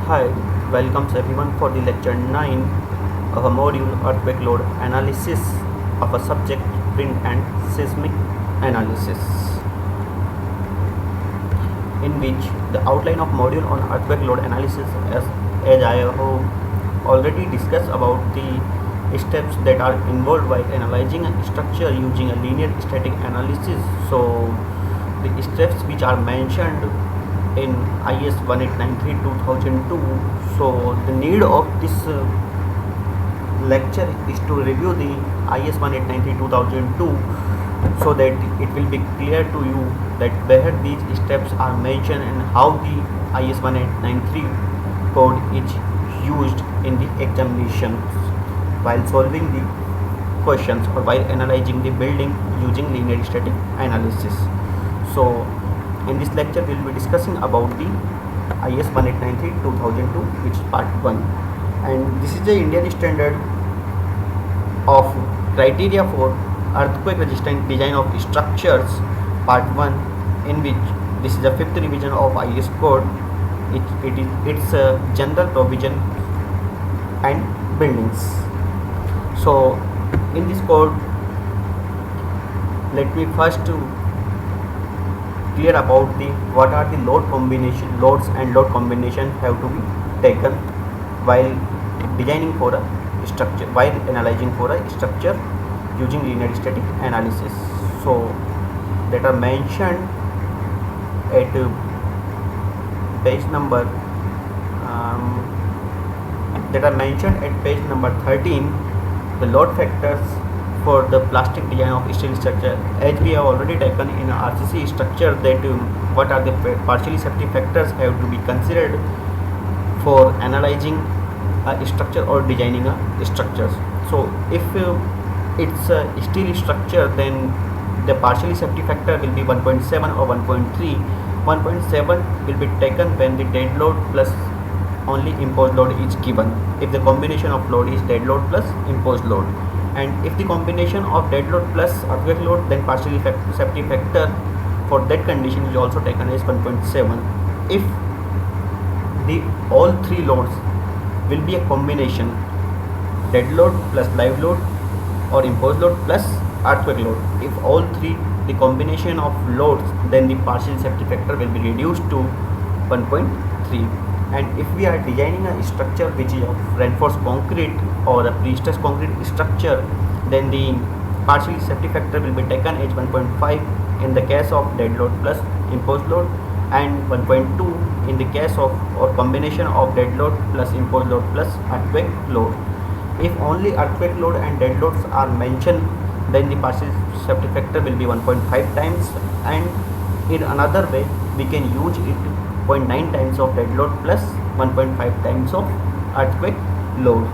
Hi, welcomes everyone for the lecture 9 of a module earthquake load analysis of a subject wind and seismic analysis, in which the outline of module on earthquake load analysis as I have already discussed about the steps that are involved while analyzing a structure using a linear static analysis. So the steps which are mentioned in IS 1893-2002. So the need of this lecture is to review the IS 1893-2002 so that it will be clear to you that where these steps are mentioned and how the IS 1893 code is used in the examinations while solving the questions or while analyzing the building using linear static analysis. So in this lecture we will be discussing about the IS 1893-2002, which is part 1, and this is the Indian standard of criteria for earthquake resistant design of structures, part 1, in which this is the 5th revision of IS code. It's a general provision and buildings. So in this code, let me first clear about the what are the loads and load combination have to be taken while designing for a structure, while analyzing for a structure using linear static analysis. So that are mentioned at page number page number 13. The load factors for the plastic design of steel structure, as we have already taken in a RCC structure, that what are the partially safety factors have to be considered for analyzing a structure or designing a structure. So if it's a steel structure, then the partially safety factor will be 1.7 or 1.3. 1.7 will be taken when the dead load plus only imposed load is given, if the combination of load is dead load plus imposed load. And if the combination of dead load plus earthquake load, then partially safety factor for that condition is also taken as 1.7. If the all three loads will be a combination, dead load plus live load or imposed load plus earthquake load, if all three the combination of loads, then the partial safety factor will be reduced to 1.3. And if we are designing a structure which is of reinforced concrete or a pre-stressed concrete structure, then the partial safety factor will be taken as 1.5 in the case of dead load plus imposed load, and 1.2 in the case of or combination of dead load plus imposed load plus earthquake load. If only earthquake load and dead loads are mentioned, then the partial safety factor will be 1.5 times, and in another way we can use it 0.9 times of dead load plus 1.5 times of earthquake load.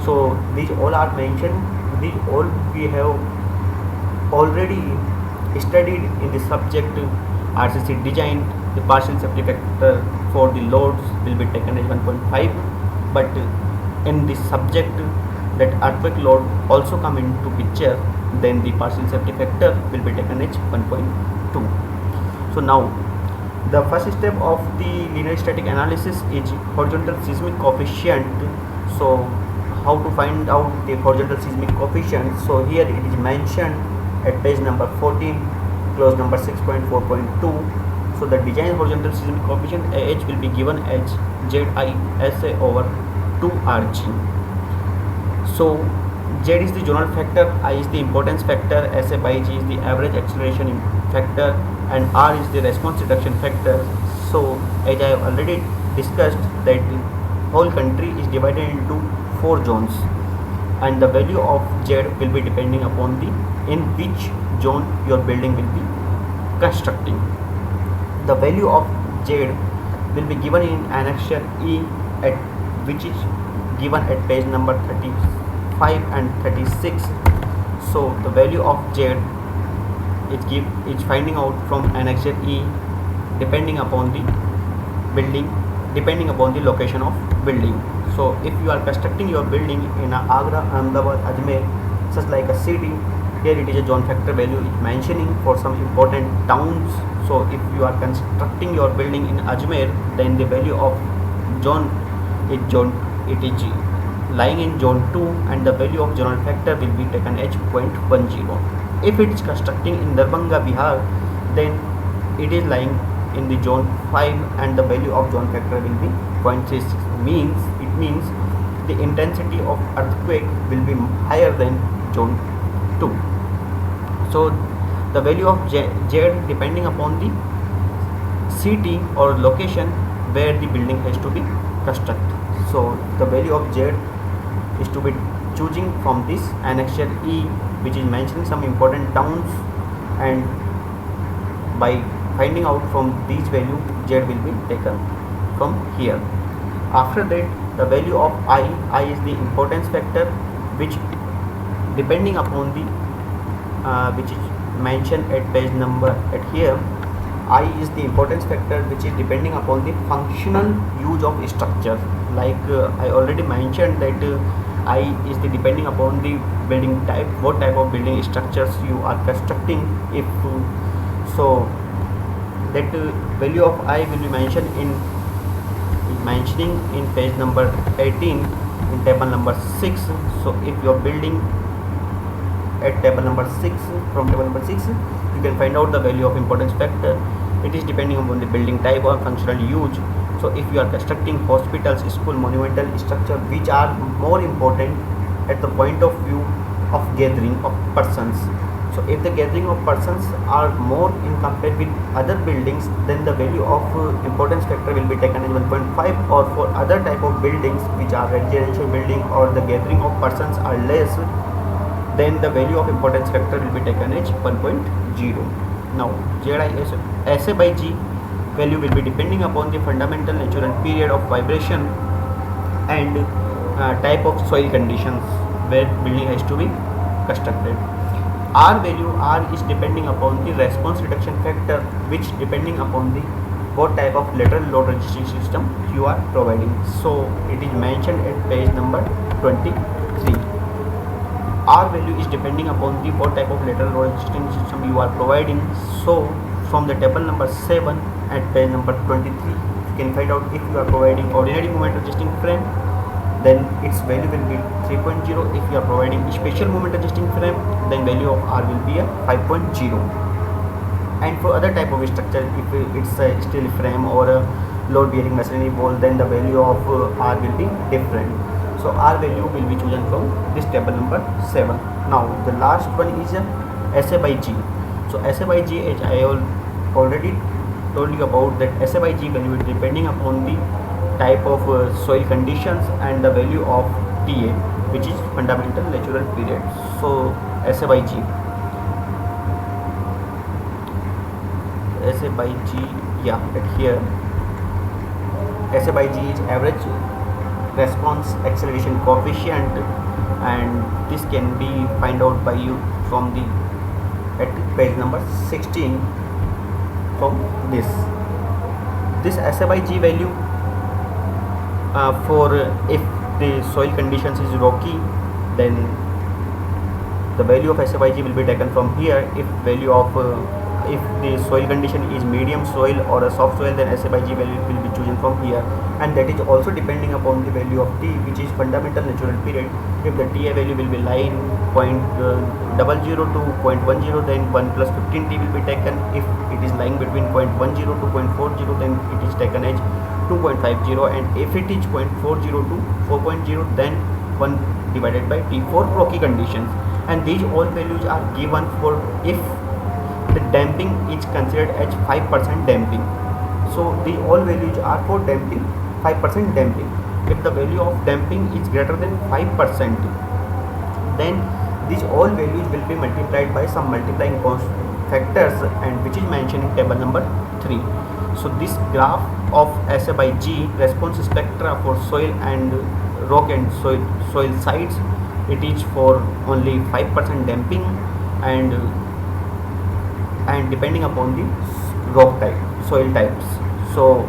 So these all are mentioned, these all we have already studied in the subject RCC design. The partial safety factor for the loads will be taken as 1.5, but in this subject that earthquake load also come into picture, then the partial safety factor will be taken as 1.2. So now the first step of the linear static analysis is horizontal seismic coefficient. So how to find out the horizontal seismic coefficient? So here it is mentioned at page number 14, clause number 6.4.2. So the design horizontal seismic coefficient AH will be given as ZISA over 2RG. So Z is the zonal factor, I is the importance factor, SA by G is the average acceleration factor, and R is the response reduction factor. So as I have already discussed that the whole country is divided into 4 zones, and the value of Z will be depending upon the in which zone your building will be constructing. The value of Z will be given in annexure E, at which is given at page number 35 and 36. So the value of Z is finding out from annexure E depending upon the building, depending upon the location of building. So if you are constructing your building in Agra, Ahmedabad, Ajmer, such like a city, here it is a zone factor value is mentioning for some important towns. So if you are constructing your building in Ajmer, then the value of zone it is lying in zone 2 and the value of zonal factor will be taken as 0.10. If it is constructing in Darbhanga, Bihar, then it is lying in the zone 5 and the value of zone factor will be 0.36. It means the intensity of earthquake will be higher than zone 2. So the value of Z depending upon the city or location where the building has to be constructed. So the value of Z is to be choosing from this annexure E, which is mentioning some important towns, and by finding out from these value, Z will be taken from here. After that, the value of I is the importance factor, which depending upon the which is mentioned at page number at here. I is the importance factor which is depending upon the functional use of structure. Like I already mentioned that I is the depending upon the building type, what type of building structures you are constructing. If so, that value of I will be mentioned in page number 18 in table number 6. So if you are building at table number 6, from table number 6 you can find out the value of importance factor. It is depending upon the building type or functional use. So if you are constructing hospitals, school, monumental structure which are more important at the point of view of gathering of persons. So if the gathering of persons are more in compared with other buildings, then the value of importance factor will be taken as 1.5, or for other type of buildings which are residential building or the gathering of persons are less, then the value of importance factor will be taken as 1.0. Now ZIS SA by G value will be depending upon the fundamental natural period of vibration and type of soil conditions where building has to be constructed. R value, R is depending upon the response reduction factor, which depending upon the what type of lateral load resisting system you are providing. So it is mentioned at page number 23. R value is depending upon the what type of lateral load resisting system you are providing. So from the table number 7 at page number 23 you can find out if you are providing ordinary moment resisting frame, then its value will be 3.0. If you are providing special moment adjusting frame, then value of R will be a 5.0. And for other type of structure, if it's a steel frame or a load bearing masonry wall, then the value of R will be different. So R value will be chosen from this table number 7. Now the last one is SA by G. So SA by G, as I already told you about, that SA by G value is depending upon the type of soil conditions and the value of TA, which is fundamental natural period. So SA by G, yeah, at here SA by G is average response acceleration coefficient, and this can be find out by you from the at page number 16. From this SA by G value for if the soil conditions is rocky, then the value of SA by G will be taken from here. If value of if the soil condition is medium soil or a soft soil, then SA by G value will be chosen from here, and that is also depending upon the value of T, which is fundamental natural period. If the TA value will be lying 0.00 to 0.10, then 1 plus 15 T will be taken. If it is lying between 0.10 to 0.40, then it is taken as 2.50, and if it is 0.40 to 4.0, then 1 divided by T for rocky conditions. And these all values are given for if the damping is considered as 5% damping. So the all values are for damping, 5% damping. If the value of damping is greater than 5%, then these all values will be multiplied by some multiplying factors, and which is mentioned in table number 3. So this graph of SA by G response spectra for soil and rock and soil sites, it is for only 5% damping and depending upon the rock type, soil types. So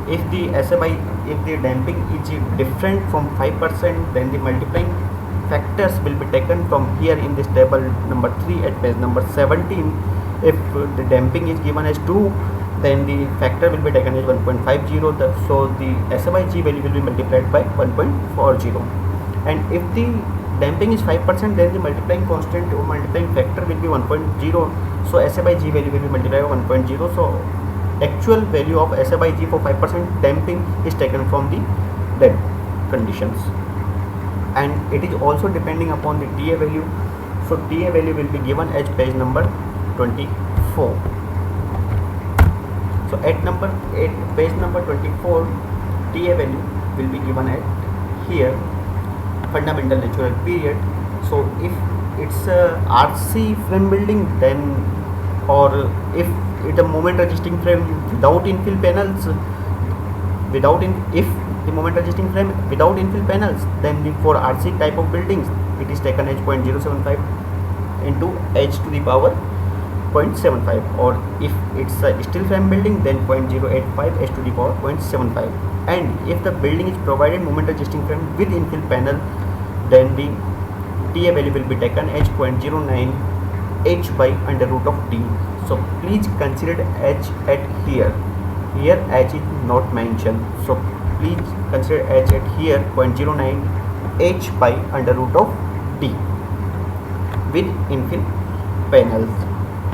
if the if the damping is different from 5%, then the multiplying factors will be taken from here in this table number 3 at page number 17. If the damping is given as 2, then the factor will be taken as 1.50. So the SI/G value will be multiplied by 1.40. And if the damping is 5%, then the multiplying constant or multiplying factor will be 1.0. So SI/G value will be multiplied by 1.0. So actual value of SI/G for 5% damping is taken from the dead conditions, and it is also depending upon the TA value. So TA value will be given as page number 24. So at page number 24, TA value will be given at here, fundamental natural period. So if it's a RC frame building, then, or if it's a moment resisting frame without infill panels, if the moment resisting frame without infill panels, then for RC type of buildings it is taken as 0.075 into h to the power 0.75, or if it's a steel frame building, then 0.085 h to the power 0.75. And if the building is provided moment resisting frame with infill panel, then the TA value will be taken as 0.09 h by under root of d. So please consider h at here h is not mentioned, so please consider h at here 0.09 h by under root of d with infill panels.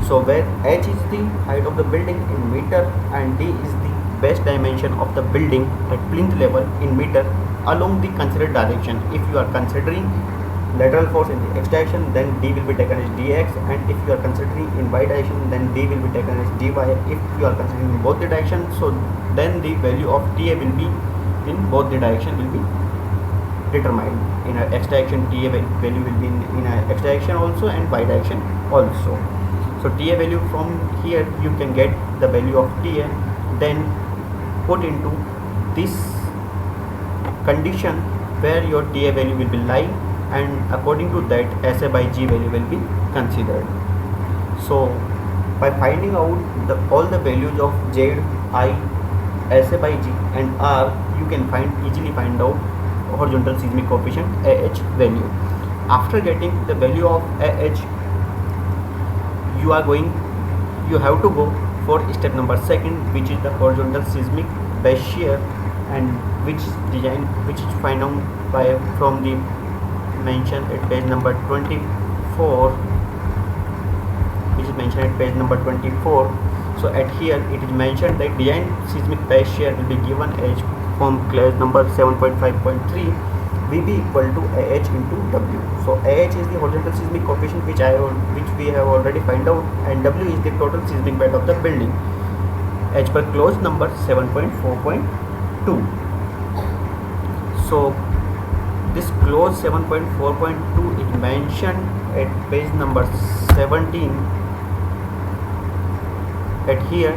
So where h is the height of the building in meter and d is the base dimension of the building at plinth level in meter along the considered direction. If you are considering lateral force in the x direction, then d will be taken as dx, and if you are considering in y direction, then d will be taken as dy. If you are considering in both the directions, so then the value of TA will be in both the direction will be determined. In a x direction, TA value will be in a x direction also and y direction also. So TA value from here you can get the value of TA, then put into this condition where your TA value will be lie, and according to that SI/G value will be considered. So by finding out all the values of Z, I, SI/G and R, you can easily find out horizontal seismic coefficient AH value. After getting the value of AH, you have to go for step number 2, which is the horizontal seismic base shear, and which is found out from the mentioned at page number 24, which is mentioned at page number 24. So at here it is mentioned that design seismic base shear will be given as from class number 7.5.3 VB equal to AH into W. So AH is the horizontal seismic coefficient which we have already find out, and W is the total seismic bed of the building as per clause number 7.4.2. So this clause 7.4.2 is mentioned at page number 17. At here,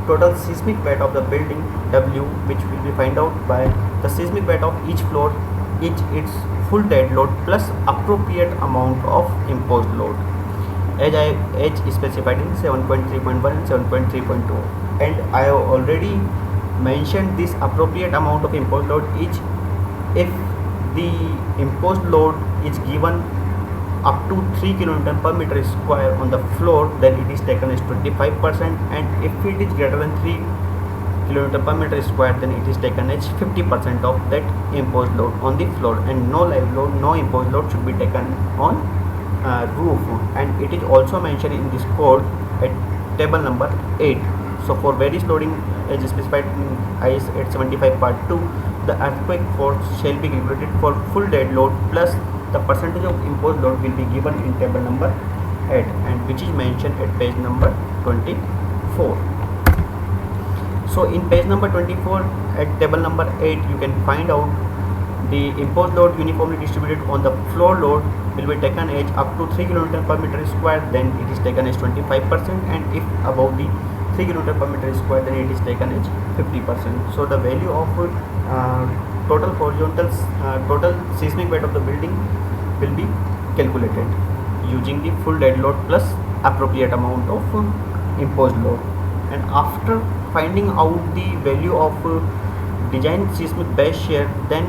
total seismic bed of the building W, which will be find out by the seismic bed of each floor, its full dead load plus appropriate amount of imposed load, as I specified in 7.3.1 and 7.3.2. And I have already mentioned this appropriate amount of imposed load is if the imposed load is given up to 3 kN per meter square on the floor, then it is taken as 25%, and if it is greater than 3 kN per meter square, then it is taken as 50% of that imposed load on the floor, and no live load, no imposed load should be taken on roof. And it is also mentioned in this code at table number 8. So for various loading as specified in IS 875 part 2, the earthquake force shall be calculated for full dead load plus the percentage of imposed load will be given in table number 8, and which is mentioned at page number 24. So in page number 24 at table number 8, you can find out the imposed load uniformly distributed on the floor load will be taken as up to 3 kN per meter square, then it is taken as 25%, and if above the 3 kN per meter square, then it is taken as 50%. So the value of total total seismic weight of the building will be calculated using the full dead load plus appropriate amount of imposed load. And after finding out the value of design seismic base shear, then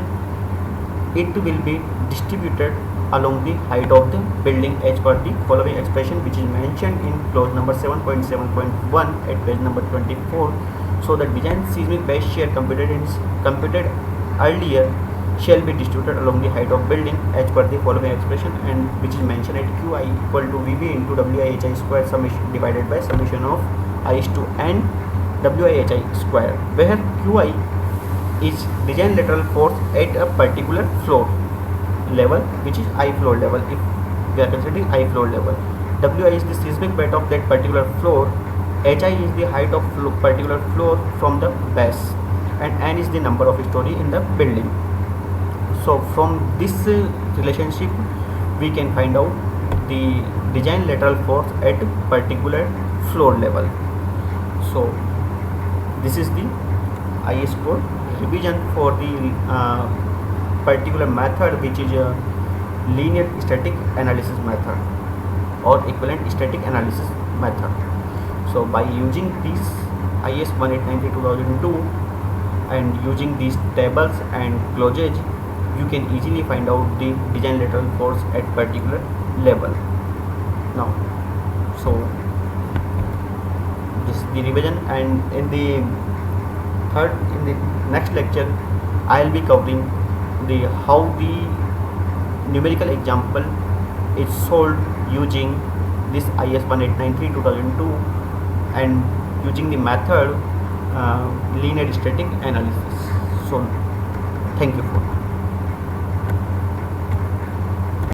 it will be distributed along the height of the building as per the following expression, which is mentioned in clause number 7.7.1 at page number 24. So the design seismic base shear computed earlier shall be distributed along the height of building as per the following expression, and which is mentioned at Qi equal to Vb into Wihi square summation divided by summation of I is to n Wihi square, where Qi is design lateral force at a particular floor level, which is I floor level. If we are considering I floor level, Wi is the seismic weight of that particular floor, Hi is the height of particular floor from the base, and n is the number of story in the building. So from this relationship we can find out the design lateral force at particular floor level. So this is the IS code revision for the particular method, which is a linear static analysis method or equivalent static analysis method. So by using this IS 1893-2002 and using these tables and clauses, you can easily find out the design lateral force at particular level. Now, so this is the revision, and in the next lecture I will be covering the how the numerical example is solved using this IS 1893-2002 and using the method linear static analysis. So thank you for